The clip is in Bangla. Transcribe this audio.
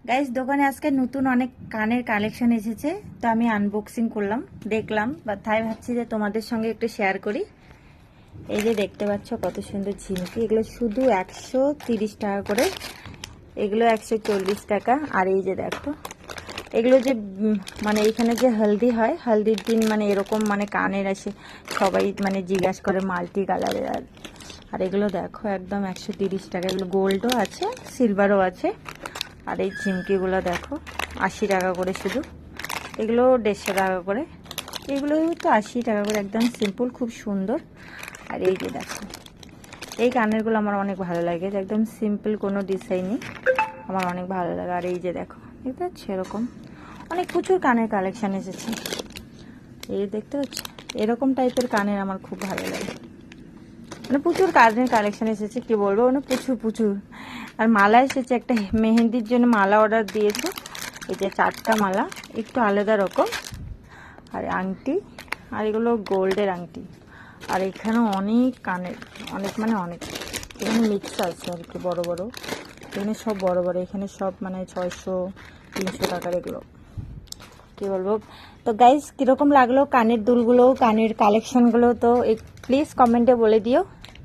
গাইস দোকানে আজকে নতুন অনেক কানের কালেকশন এসেছে, তো আমি আনবক্সিং করলাম, দেখলাম বা তাই ভাবছি যে তোমাদের সঙ্গে একটু শেয়ার করি। এই যে দেখতে পাচ্ছ কত সুন্দর ঝিমকি, এগুলো শুধু 130 টাকা করে, এগুলো 140 টাকা। আর এই যে দেখো এগুলো যে মানে এখানে যে হলদি হয়, হলদির দিন মানে এরকম মানে কানের আসে, সবাই মানে জিজ্ঞাসা করে মাল্টি কালারের। আর এগুলো দেখো একদম 130 টাকা, এগুলো গোল্ডও আছে সিলভারও আছে। আর এই ঝিমকিগুলো দেখো 80 টাকা করে শুধু, এগুলো 150 টাকা করে, এগুলো তো 80 টাকা করে, একদম সিম্পল, খুব সুন্দর। আর এই যে দেখো এই কানেরগুলো আমার অনেক ভালো লাগে, একদম সিম্পল, কোনো ডিজাইনই আমার অনেক ভালো লাগে। আর এই যে দেখো দেখতে পাচ্ছ এরকম অনেক প্রচুর কানের কালেকশান এসেছে, এই দেখতে পাচ্ছ এরকম টাইপের কানের আমার খুব ভালো লাগে, মানে প্রচুর কানের কালেকশন এসেছে, কি বলবো মানে প্রচুর। আর মালা এসেছে, একটা মেহেন্দির জন্য মালা অর্ডার দিয়েছে, এই যে 4টা মালা, একটু আলাদা রকম। আর আংটি, আর এগুলো গোল্ডের আংটি। আর এখানে অনেক কানের, অনেক মানে অনেক, এখানে মিক্স আছে আর কি, বড় বড়, এখানে সব বড় বড়, এখানে সব মানে 600-300 টাকার এগুলো, কি বলবো। তো গাইস কিরকম লাগলো কানের দুলগুলো, কানের কালেকশনগুলো, তো প্লিজ কমেন্টে বলে দিও।